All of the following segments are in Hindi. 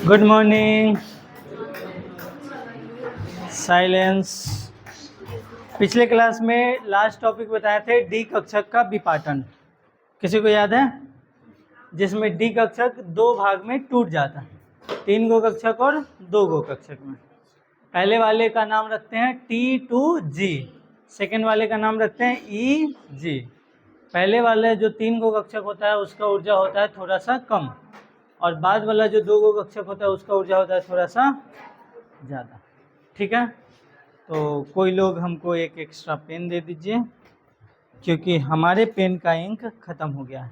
Good morning. साइलेंस। पिछले क्लास में लास्ट टॉपिक बताए थे डी कक्षक का विपाटन। किसी को याद है? जिसमें डी कक्षक दो भाग में टूट जाता है, 3 गो कक्षक और 2 गो कक्षक में। पहले वाले का नाम रखते हैं T2G, सेकेंड वाले का नाम रखते हैं EG। पहले वाले जो 3 गो कक्षक होता है उसका ऊर्जा होता है थोड़ा सा कम, और बाद वाला जो 2 गो कक्षक होता है उसका ऊर्जा होता है थोड़ा सा ज़्यादा। ठीक है, तो कोई लोग हमको एक एक्स्ट्रा पेन दे दीजिए, क्योंकि हमारे पेन का इंक ख़त्म हो गया है।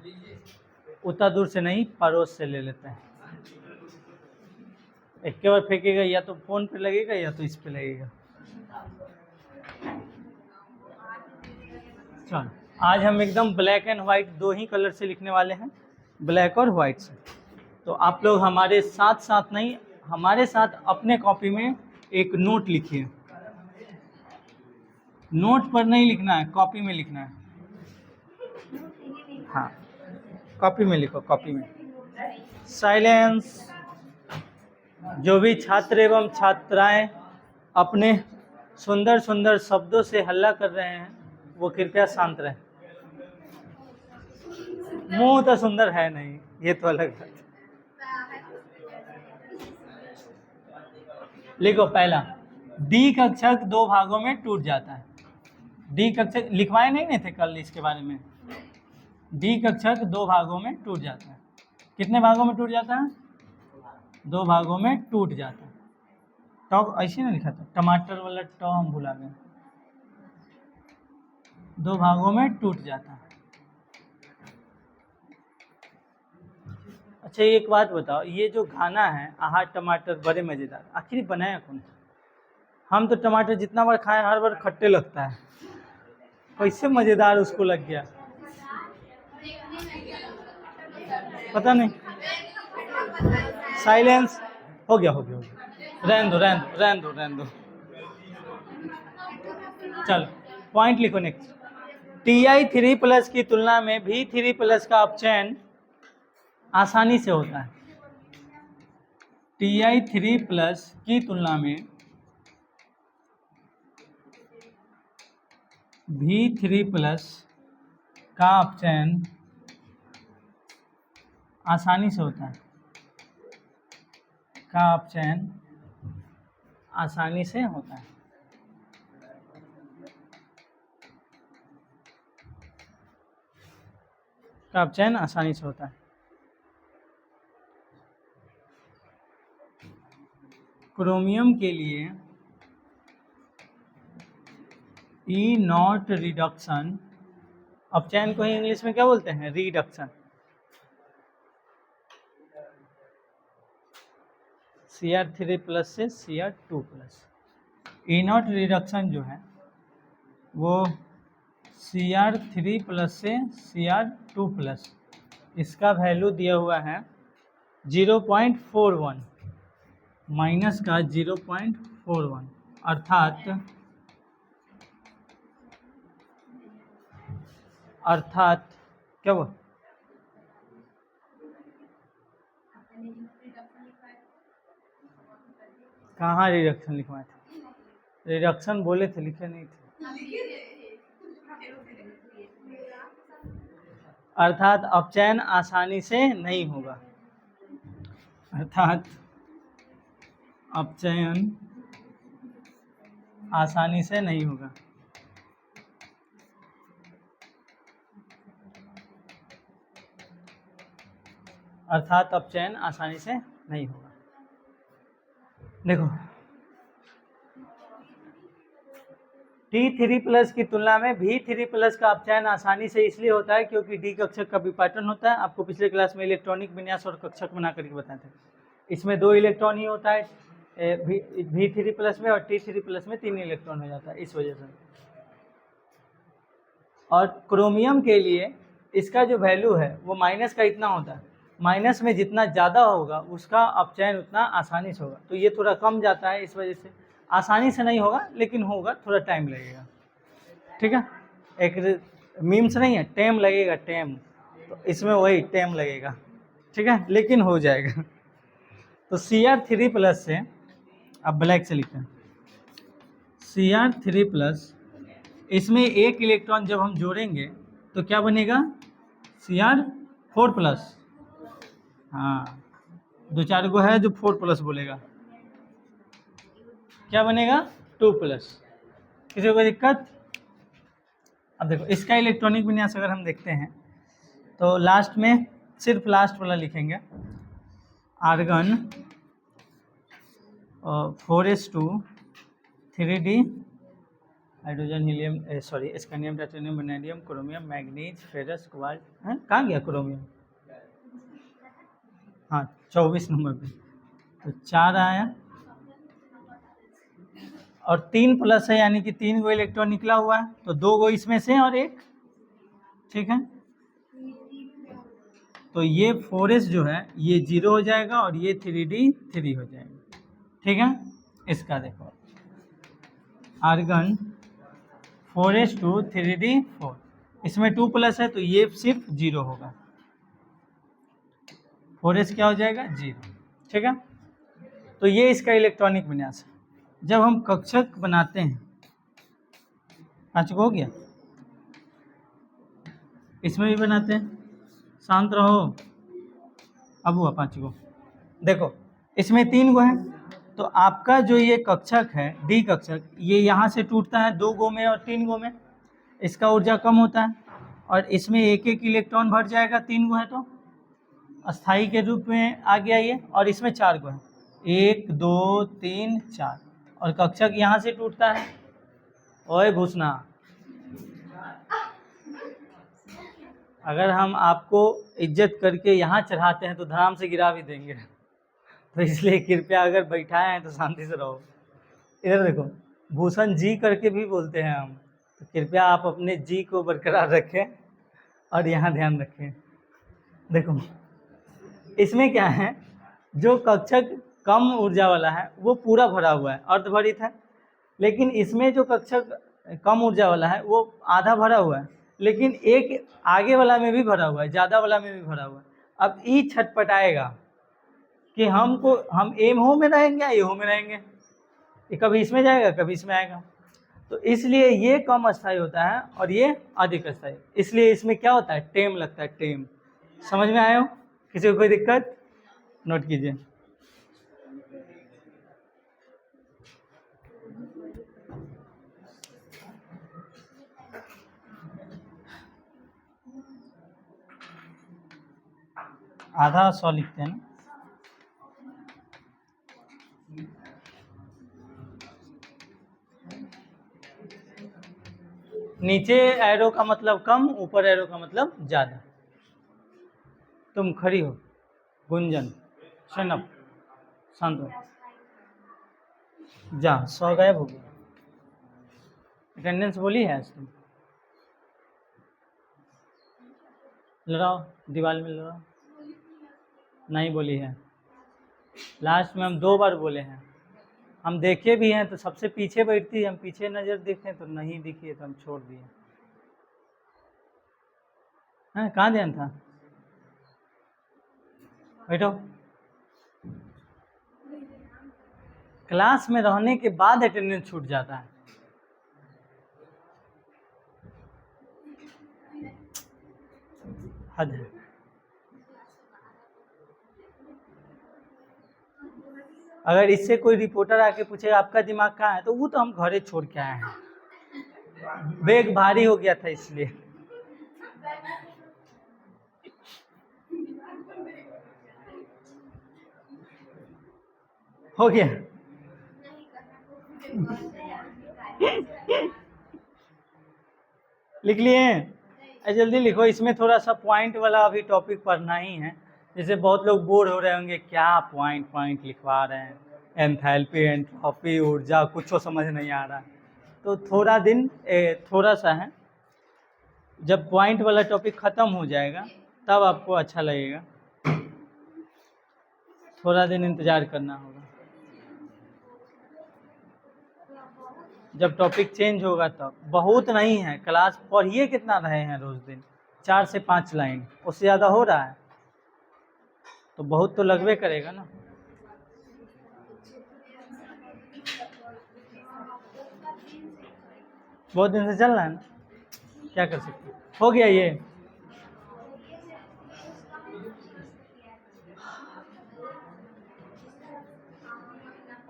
उतना दूर से नहीं, पड़ोस से ले लेते हैं। एक बार फेंकेगा, या तो फ़ोन पे लगेगा या तो इस पे लगेगा। चलो, आज हम एकदम black and white 2 he colour से लिखने वाले हैं, ब्लैक और वाइट से। तो आप लोग हमारे साथ साथ नहीं, हमारे साथ अपने कॉपी में एक नोट लिखिए। नोट पर नहीं लिखना है, कॉपी में लिखना है। हाँ, कॉपी में लिखो, कॉपी में। साइलेंस। जो भी छात्र एवं छात्राएं अपने सुंदर सुंदर शब्दों से हल्ला कर रहे हैं वो कृपया शांत रहें। मुंह तो सुंदर है नहीं, ये तो अलग बात है। लिखो पहला, डी कक्षक 2 भागों में टूट जाता है। डी कक्षक लिखवाए नहीं थे कल इसके बारे में। डी कक्षक 2 भागों में टूट जाता है। कितने भागों में टूट जाता है? 2 भागों में टूट जाता है। टॉप ऐसे नहीं लिखा था, टमाटर वाला टॉ हम भुला गए। 2 भागों में टूट जाता है। अच्छा, एक बात बताओ, ये जो खाना है आहा टमाटर बड़े मज़ेदार, आखिर बनाया कौन? हम तो टमाटर जितना बार खाए हर बार खट्टे लगता है, कैसे मज़ेदार उसको लग गया पता नहीं। साइलेंस। हो गया हो गया हो गया, रहने दो रहने दो रहने दो रहने दो। चलो पॉइंट लिखो नेक्स्ट। Ti3+ की तुलना में V3+ का अपचयन आसानी से होता है। Ti3+ की तुलना में V3+ का अपचयन आसानी से होता है। का अपचयन आसानी से होता है। का अपचयन आसानी से होता है। क्रोमियम के लिए E0 रिडक्शन, अपचयन को ही इंग्लिश में क्या बोलते हैं? रिडक्शन। Cr3+ से Cr2+। E0 रिडक्शन जो है वो Cr3+ से Cr2+, इसका वैल्यू दिया हुआ है 0.41, माइनस का 0.41, अर्थात क्या वो कहाँ रिडक्शन लिखवाए थे? रिडक्शन बोले थे, लिखे नहीं थे। अर्थात अपचयन आसानी से नहीं होगा। अर्थात अपचयन आसानी से नहीं होगा। अर्थात अपचयन आसानी से नहीं होगा। देखो, T3+ की तुलना में V3+ का अपचयन आसानी से इसलिए होता है क्योंकि डी कक्षक का विपाटन होता है। आपको पिछले क्लास में इलेक्ट्रॉनिक विन्यास और कक्षक बना करके बताए थे। इसमें 2 इलेक्ट्रॉन ही होता है V3+ में, और T3+ में 3 इलेक्ट्रॉन हो जाता है, इस वजह से। और क्रोमियम के लिए इसका जो वैल्यू है वो माइनस का इतना होता है। माइनस में जितना ज़्यादा होगा उसका अपचयन उतना आसानी से होगा। तो ये थोड़ा कम जाता है, इस वजह से आसानी से नहीं होगा, लेकिन होगा, थोड़ा टाइम लगेगा। ठीक है, एक मीम्स नहीं है, टाइम लगेगा, टाइम। तो इसमें वही टाइम लगेगा, ठीक है, लेकिन हो जाएगा। तो Cr3+ से, अब ब्लैक से लिखते हैं, Cr3+, इसमें एक इलेक्ट्रॉन जब हम जोड़ेंगे तो क्या बनेगा, Cr4+। हाँ, 2-4 गो है जो 4+ बोलेगा, क्या बनेगा, 2+। किसी को दिक्कत? अब देखो इसका इलेक्ट्रॉनिक विन्यास अगर हम देखते हैं तो लास्ट में सिर्फ लास्ट वाला लिखेंगे, argon 4s2 3d hydrogen helium sorry scandium titanium vanadium chromium manganese ferrous cobalt, हैं कहाँ गया क्रोमियम, हाँ 24 नंबर पे, तो 4 आया और 3+ है, यानी कि 3 गो इलेक्ट्रॉन निकला हुआ है, तो 2 गो इसमें से और एक, ठीक है। तो ये 4s जो है ये 0 हो जाएगा और ये 3d 3 हो जाएगा, ठीक है। इसका देखो आर्गन 4s2 3d 4, इसमें 2+ है तो ये सिर्फ 0 होगा, 4s क्या हो जाएगा, 0, ठीक है। तो ये इसका इलेक्ट्रॉनिक विन्यास है। जब हम कक्षक बनाते हैं, 5 को हो गया, इसमें भी बनाते हैं, शांत रहो, अब हुआ 5 को। देखो इसमें 3 गो है, तो आपका जो ये कक्षक है डी कक्षक, ये यहाँ से टूटता है 2 गो में और 3 गो में, इसका ऊर्जा कम होता है, और इसमें एक एक इलेक्ट्रॉन भर जाएगा, 3 गो है तो अस्थाई के रूप में आ गया ये, और इसमें 4 गो है, 1 2 3 4, और कक्षक यहाँ से टूटता है, ओए घुसना, अगर हम आपको इज्जत करके यहाँ चढ़ाते हैं तो धड़ाम से गिरा भी देंगे, तो इसलिए कृपया अगर बैठाए हैं तो शांति से रहो। इधर देखो, भूषण जी करके भी बोलते हैं हम, तो कृपया आप अपने जी को बरकरार रखें और यहाँ ध्यान रखें। देखो इसमें क्या है, जो कक्षक कम ऊर्जा वाला है वो पूरा भरा हुआ है, अर्धभरित है, लेकिन इसमें जो कक्षक कम ऊर्जा वाला है वो आधा भरा हुआ है, लेकिन एक आगे वाला में भी भरा हुआ है, ज़्यादा वाला में भी भरा हुआ है। अब ई छटपटाएगा कि हम एम हो में रहेंगे या ए हो में रहेंगे, ये कभी इसमें जाएगा कभी इसमें आएगा, तो इसलिए ये कम अस्थायी होता है और ये अधिक अस्थायी, इसलिए इसमें क्या होता है, टेम लगता है, टेम। समझ में आए हो? किसी को कोई दिक्कत? नोट कीजिए। आधा 100 लिखते हैं ना, नीचे एरो का मतलब कम, ऊपर एरो का मतलब ज़्यादा। तुम खड़ी हो, गुंजन, शनप, शांत हो, जा, 100 गायब हो गया। अटेंडेंस बोली है आज तुम? लड़ाओ, दीवार में लड़ाओ। नहीं बोली है, लास्ट में हम 2 बार बोले हैं, हम देखे भी हैं तो सबसे पीछे बैठती, हम पीछे नज़र देखें तो नहीं दिखी तो हम छोड़ दिए। हाँ कहाँ ध्यान था? बैठो। क्लास में रहने के बाद अटेंडेंस छूट जाता है। हद है। अगर इससे कोई रिपोर्टर आके पूछे आपका दिमाग कहाँ है, तो वो तो हम घरे छोड़ के आए हैं, बैग भारी हो गया था इसलिए। हो गया। लिख लिए? जल्दी लिखो, इसमें थोड़ा सा पॉइंट वाला अभी टॉपिक पढ़ना ही है। जैसे बहुत लोग बोर हो रहे होंगे, क्या पॉइंट लिखवा रहे हैं, एंथैल्पी एंट्रोपी ऊर्जा कुछ समझ नहीं आ रहा, तो थोड़ा दिन थोड़ा सा है, जब पॉइंट वाला टॉपिक ख़त्म हो जाएगा तब आपको अच्छा लगेगा, थोड़ा दिन इंतज़ार करना होगा। जब टॉपिक चेंज होगा तब, बहुत नहीं है, क्लास पढ़िए कितना रहे हैं रोज़ दिन, 4 से 5 लाइन, उससे ज़्यादा हो रहा है तो बहुत तो लगवे करेगा ना। बहुत दिन से चल रहा है ना, क्या कर सकते हैं, हो गया ये।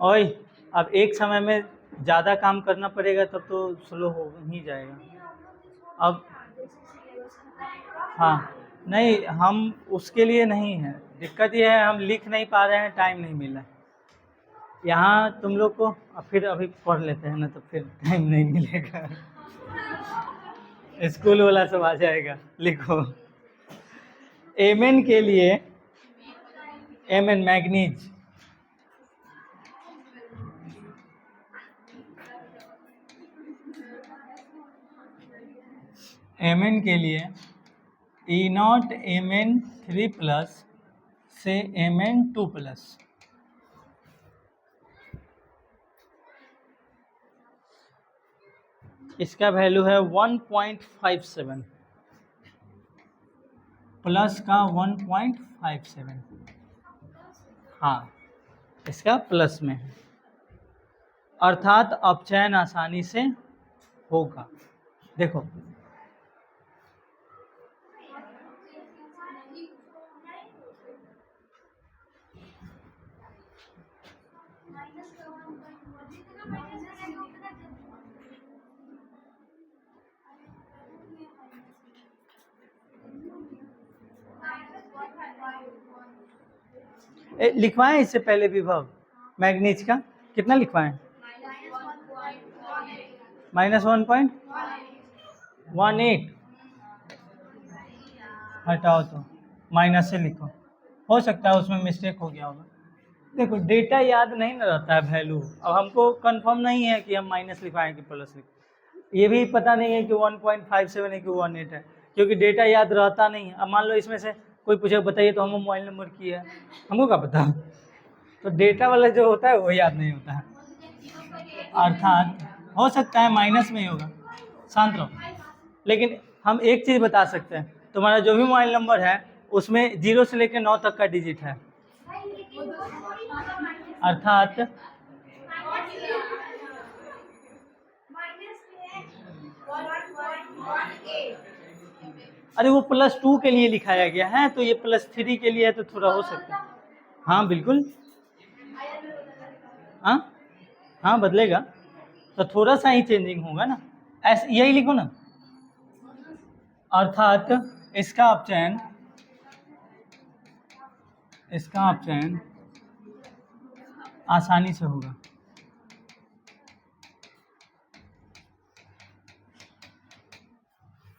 ओए अब एक समय में ज़्यादा काम करना पड़ेगा तब तो स्लो हो ही जाएगा। अब हाँ नहीं, हम उसके लिए नहीं है, दिक्कत ये है हम लिख नहीं पा रहे हैं, टाइम नहीं मिला। यहाँ तुम लोग को फिर अभी पढ़ लेते हैं ना तो फिर टाइम नहीं मिलेगा। स्कूल वाला सब आ जाएगा। लिखो एमएन के लिए, एमएन मैग्नीज, एमएन के लिए ई नॉट एमएन 3+ से एमएन 2+, इसका वैल्यू है 1.57 प्लस का 1.57, हाँ इसका प्लस में है, अर्थात अपचयन आसानी से होगा। देखो लिखवाएं इससे पहले विभव मैग्नीज का कितना लिखवाएं, -1.18, हटाओ तो माइनस से लिखो, हो सकता है उसमें मिस्टेक हो गया होगा। देखो डेटा याद नहीं ना रहता है वैल्यू, अब हमको कंफर्म नहीं है कि हम माइनस लिखवाएं कि प्लस लिखें, ये भी पता नहीं है कि 1.57 है कि 18 है, क्योंकि डेटा याद रहता नहीं है। अब मान लो इसमें से कोई पूछे बताइए तो हम मोबाइल नंबर की है, हमको क्या पता, तो डेटा वाला जो होता है वो याद नहीं होता है, अर्थात हो सकता है माइनस में ही होगा, शांत रहो। लेकिन हम एक चीज़ बता सकते हैं, तुम्हारा जो भी मोबाइल नंबर है उसमें 0 से लेकर 9 तक का डिजिट है, अर्थात अरे वो +2 के लिए लिखाया गया है तो ये +3 के लिए है तो थोड़ा हो सकता है। हाँ बिल्कुल, हाँ बदलेगा तो थोड़ा सा ही चेंजिंग होगा ना, ऐसे यही लिखो ना, अर्थात इसका अपचयन आसानी से होगा।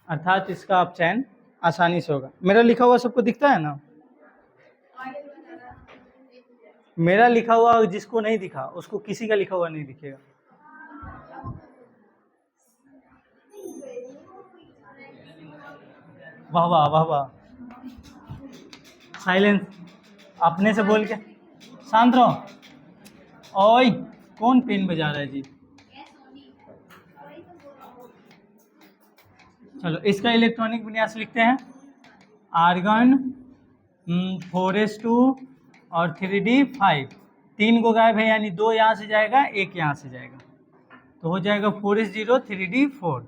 अर्थात इसका अपचयन आसानी से होगा। मेरा लिखा हुआ सबको दिखता है ना, मेरा लिखा हुआ जिसको नहीं दिखा उसको किसी का लिखा हुआ नहीं दिखेगा। वाह वाह वाह वाह, साइलेंस, अपने से बोल के शांत रहो। ओए कौन पेन बजा रहा है जी, चलो इसका इलेक्ट्रॉनिक विन्यास लिखते हैं, आर्गन 4s2 और 3d5, 3 को गायब है यानी 2 यहाँ से जाएगा 1 यहाँ से जाएगा, तो हो जाएगा 4s0 3d4,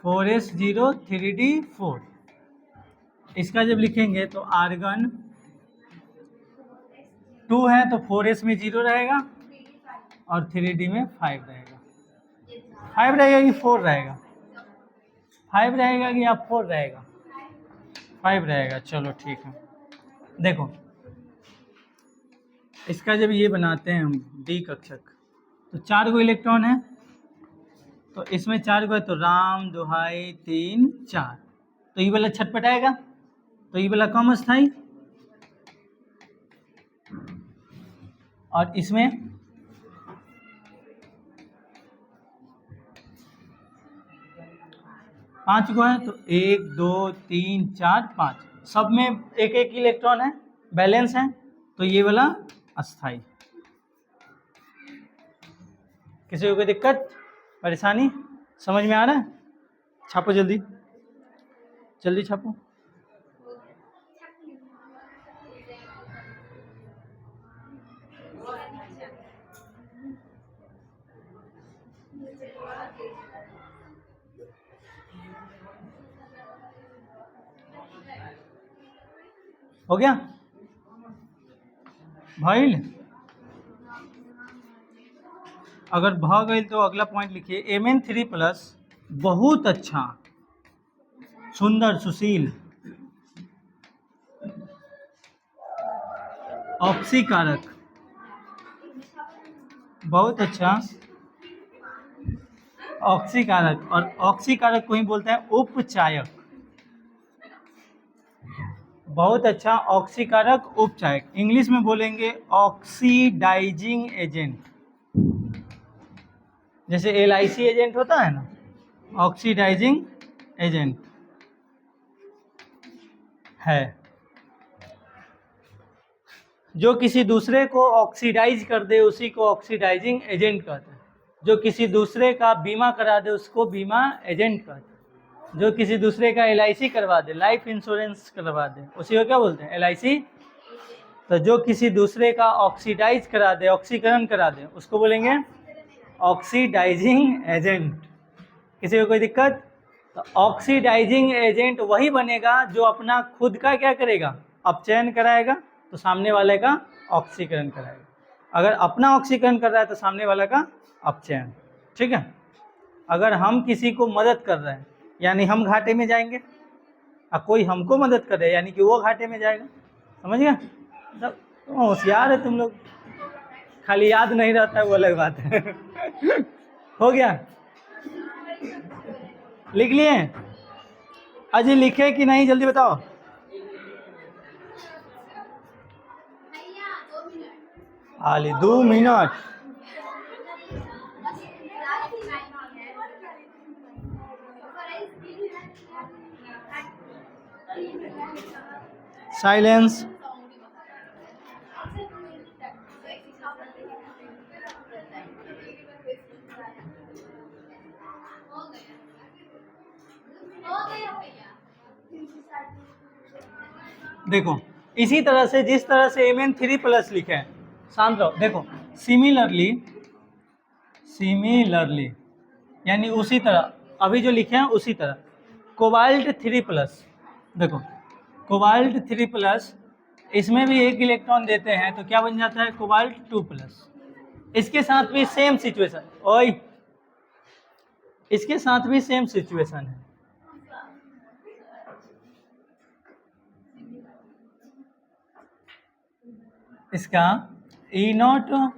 4s0 3d4। इसका जब लिखेंगे तो आर्गन 2 है तो 4s में 0 रहेगा और 3d में 5 रहेगा, 5 रहेगा कि 4 रहेगा, 5 रहेगा कि आप 4 रहेगा, 5 रहेगा, चलो ठीक है। देखो इसका जब ये बनाते हैं हम डी कक्षक तो 4 को इलेक्ट्रॉन है, तो इसमें 4 को है तो राम दुहाई 3 4, तो ये वाला छटपटाएगा तो ये वाला कम अस्थाई, और इसमें पाँच को है तो 1 2 3 4 5, सब में एक एक इलेक्ट्रॉन है, बैलेंस है, तो ये वाला अस्थाई। किसी को कोई दिक्कत परेशानी समझ में आ रहा है, छापो जल्दी। जल्दी छापो। हो गया भाई? अगर भ गई तो अगला पॉइंट लिखिए Mn3+ बहुत अच्छा, सुंदर, सुशील, ऑक्सीकारक, बहुत अच्छा ऑक्सीकारक, और ऑक्सीकारक को ही बोलते हैं उपचायक। बहुत अच्छा ऑक्सीकारक उपचायक, इंग्लिश में बोलेंगे ऑक्सीडाइजिंग एजेंट। जैसे LIC एजेंट होता है ना, ऑक्सीडाइजिंग एजेंट है। जो किसी दूसरे को ऑक्सीडाइज कर दे उसी को ऑक्सीडाइजिंग एजेंट कहते हैं। जो किसी दूसरे का बीमा करा दे उसको बीमा एजेंट कहते हैं। जो किसी दूसरे का LIC करवा दे, लाइफ इंश्योरेंस करवा दे, उसी को क्या बोलते हैं? LIC। तो जो किसी दूसरे का ऑक्सीडाइज करा दे, ऑक्सीकरण करा दे, उसको बोलेंगे ऑक्सीडाइजिंग एजेंट। किसी को कोई दिक्कत? तो ऑक्सीडाइजिंग एजेंट वही बनेगा जो अपना खुद का क्या करेगा? अपचयन कराएगा, तो सामने वाले का ऑक्सीकरण कराएगा। अगर अपना ऑक्सीकरण कर रहा है तो सामने वाले का अपचयन। ठीक है। अगर हम किसी को मदद कर रहे हैं यानी हम घाटे में जाएंगे, और कोई हमको मदद कर रहा है यानी कि वो घाटे में जाएगा। समझ गया? तब होशियार है तुम लोग, खाली याद नहीं रहता है वो अलग बात है। हो गया? लिख लिए? अजय लिखे कि नहीं, जल्दी बताओ। खाली 2 मिनट। साइलेंस। देखो इसी तरह से, जिस तरह से Mn3+ लिखे हैं, शांत रहो। देखो सिमिलरली, सिमिलरली यानी उसी तरह, अभी जो लिखे हैं उसी तरह। कोबाल्ट 3+, देखो कोबाल्ट 3+, इसमें भी एक इलेक्ट्रॉन देते हैं तो क्या बन जाता है? कोबाल्ट 2+। इसके साथ भी सेम सिचुएशन, ओए इसके साथ भी सेम सिचुएशन है। इसका E0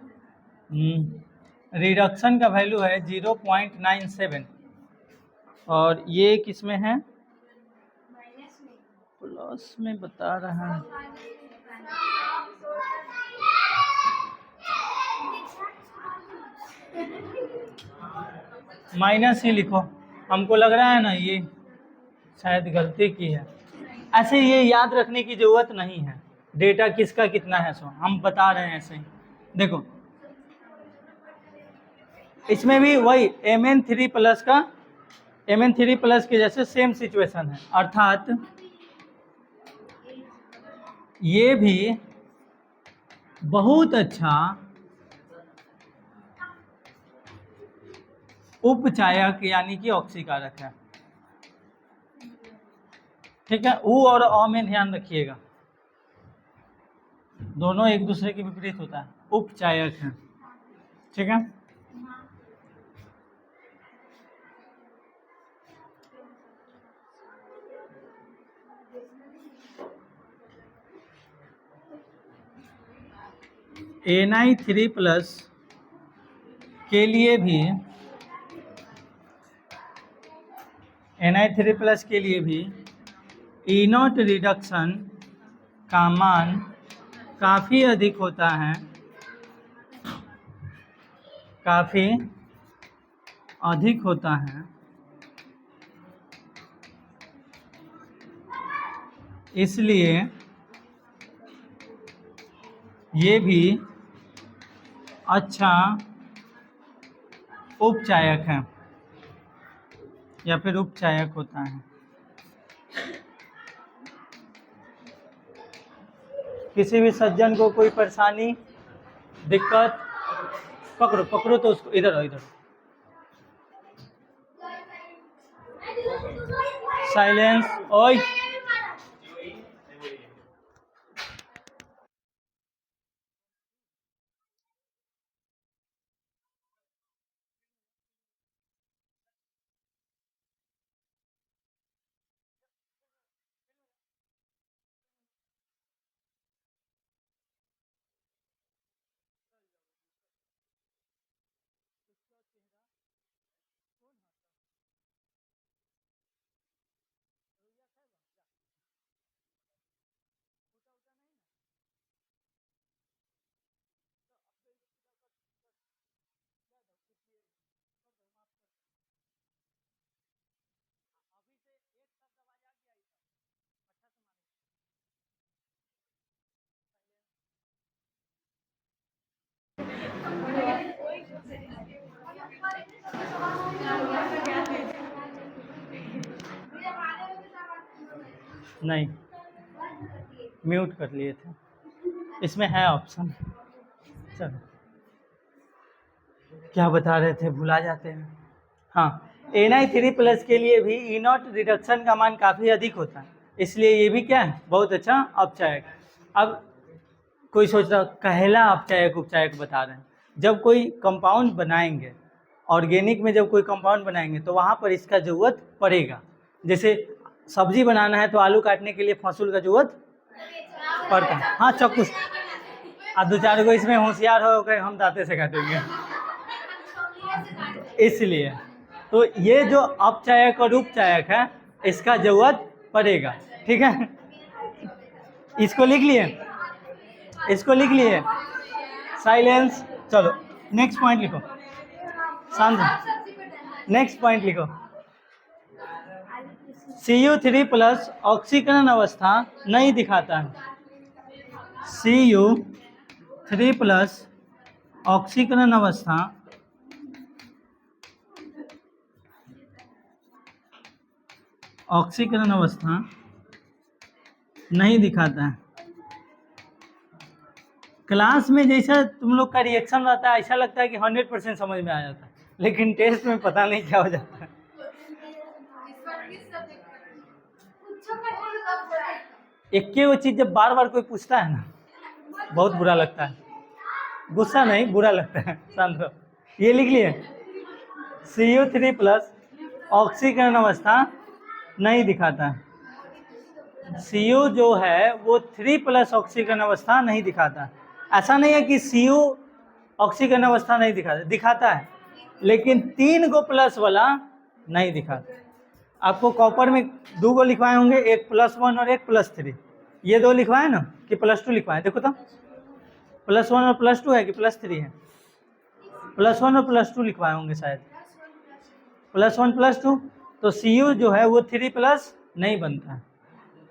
रिडक्शन का वैल्यू है 0.97, और ये किसमें है? प्लस में बता रहा है। माइनस ही लिखो, हमको लग रहा है ना ये शायद गलती की है। ऐसे ये याद रखने की जरूरत नहीं है, डेटा किसका कितना है, सो हम बता रहे हैं ऐसे ही। देखो इसमें भी वही Mn3+ का, Mn3+ के जैसे सेम सिचुएशन है, अर्थात ये भी बहुत अच्छा उपचायक यानी कि ऑक्सीकारक है। ठीक है, उ और अ में ध्यान रखिएगा, दोनों एक दूसरे के विपरीत होता है, उपचायक है। ठीक है, Ni3+ के लिए भी, Ni3+ के लिए भी E0 रिडक्शन का मान काफ़ी अधिक होता है, काफ़ी अधिक होता है। इसलिए ये भी अच्छा उपचायक है या फिर उपचायक होता है। किसी भी सज्जन को कोई परेशानी, दिक्कत, पकड़ो पकड़ो तो उसको, इधर आओ इधर। साइलेंस। ओए नहीं, म्यूट कर लिए थे, इसमें है ऑप्शन। चलो, क्या बता रहे थे, भुला जाते हैं। हाँ, Na3+ के लिए भी E0 रिडक्शन का मान काफ़ी अधिक होता है, इसलिए ये भी क्या है, बहुत अच्छा अपचायक। अब कोई सोच रहा कहला अपचायक उपचायक बता रहे हैं। जब कोई कंपाउंड बनाएंगे, ऑर्गेनिक में जब कोई कंपाउंड बनाएंगे तो वहाँ पर इसका ज़रूरत पड़ेगा। जैसे सब्जी बनाना है तो आलू काटने के लिए फसूल का ज़रूरत पड़ता है। हाँ, चाकू। अब 2-4 को इसमें होशियार हो गए, हम दांते से काटेंगे। इसलिए तो ये जो अपचायक और उपचायक है, इसका जरूरत पड़ेगा। ठीक है, इसको लिख लिए, इसको लिख लिए। साइलेंस। चलो नेक्स्ट पॉइंट लिखो, शांत। नेक्स्ट पॉइंट लिखो, Cu3+ ऑक्सीकरण अवस्था नहीं दिखाता है। Cu3+ ऑक्सीकरण अवस्था नहीं दिखाता है। क्लास में जैसा तुम लोग का रिएक्शन रहता है, ऐसा लगता है कि 100% समझ में आ जाता है, लेकिन टेस्ट में पता नहीं क्या हो जाता है। एक वो चीज़ जब बार बार कोई पूछता है ना, बहुत बुरा लगता है। गुस्सा नहीं, बुरा लगता है। शांत रहो। ये लिख लिए, Cu3+ ऑक्सीकरण अवस्था नहीं दिखाता है। Cu जो है वो 3+ ऑक्सीकरण अवस्था नहीं दिखाता। ऐसा नहीं है कि Cu ऑक्सीकरण अवस्था नहीं दिखाता, दिखाता है, लेकिन 3 को प्लस वाला नहीं दिखाता। आपको कॉपर में 2 को लिखवाए होंगे, एक +1 और एक +3। ये 2 लिखवाए ना कि +2 लिखवाए? देखो तो, +1 और +2 है कि +3 है? +1 और +2 लिखवाए होंगे शायद, +1 +2। तो Cu जो है वो 3+ नहीं बनता है।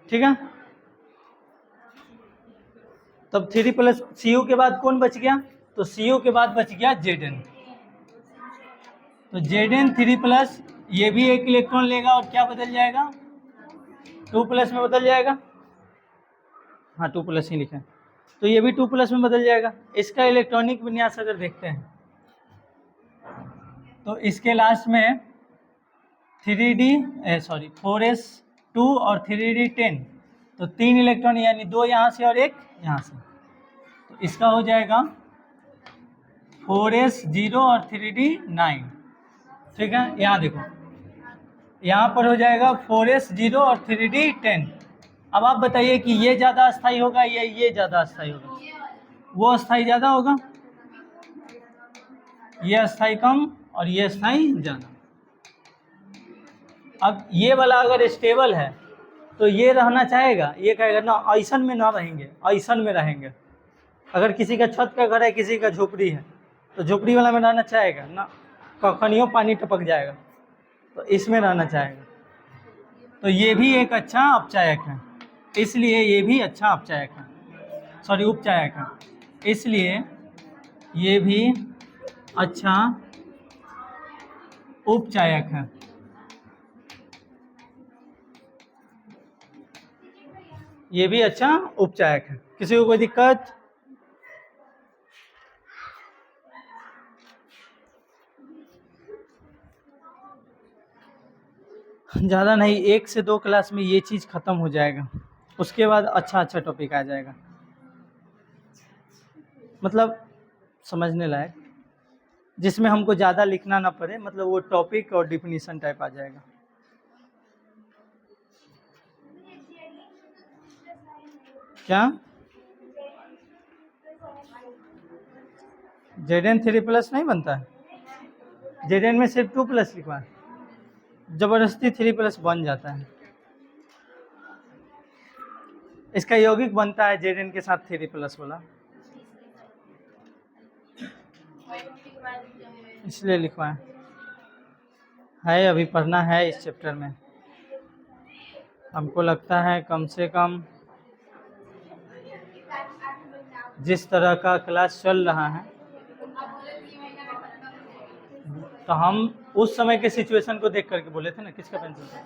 ठीक है, तब 3+ Cu के बाद कौन बच गया? तो Cu के बाद बच गया Zn। तो Zn 3+, ये भी एक इलेक्ट्रॉन लेगा और क्या बदल जाएगा, 2+ में बदल जाएगा। हाँ, 2+ ही लिखा है, तो ये भी 2+ में बदल जाएगा। इसका इलेक्ट्रॉनिक विन्यास अगर देखते हैं तो इसके लास्ट में 4s2 और 3d10, तो 3 इलेक्ट्रॉन, यानी 2 यहाँ से और 1 यहाँ से, तो इसका हो जाएगा 4s0 और 3d9। ठीक है, यहाँ देखो, यहाँ पर हो जाएगा 4s0 और 3d10। अब आप बताइए कि ये ज़्यादा अस्थायी होगा या ये ज़्यादा अस्थायी होगा? वो अस्थायी ज़्यादा होगा, ये अस्थायी कम और ये अस्थायी ज़्यादा। अब ये वाला अगर स्टेबल है तो ये रहना चाहेगा, ये कहेगा ना ऐसन में ना रहेंगे, ऐसन में रहेंगे। अगर किसी का छत का घर है, किसी का झोपड़ी है, तो झोपड़ी वाला में रहना चाहेगा ना, कखनियों पानी टपक जाएगा, तो इसमें रहना चाहेगा। तो ये भी एक अच्छा अपचायक है, इसलिए ये भी अच्छा अपचायक है, सॉरी उपचायक है, इसलिए ये भी अच्छा उपचायक है। ये भी अच्छा उपचायक है। किसी को कोई दिक्कत? ज़्यादा नहीं, 1 से 2 क्लास में ये चीज़ ख़त्म हो जाएगा, उसके बाद अच्छा अच्छा टॉपिक आ जाएगा, मतलब समझने लायक, जिसमें हमको ज़्यादा लिखना ना पड़े, मतलब वो टॉपिक और डिफिनीशन टाइप आ जाएगा। क्या ZN 3+ नहीं बनता है? ZN में सिर्फ 2+ लिखवा है, जबरदस्ती 3+ बन जाता है। इसका यौगिक बनता है ZN के साथ 3+ वाला, इसलिए लिखवाएं। है अभी पढ़ना है इस चैप्टर में, हमको लगता है कम से कम जिस तरह का क्लास चल रहा है, तो हम उस समय के सिचुएशन को देख करके बोले थे ना। किसका पेंसिल था?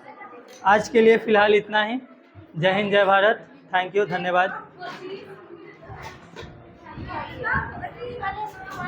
आज के लिए फ़िलहाल इतना ही। जय हिंद, जय भारत, थैंक यू, धन्यवाद।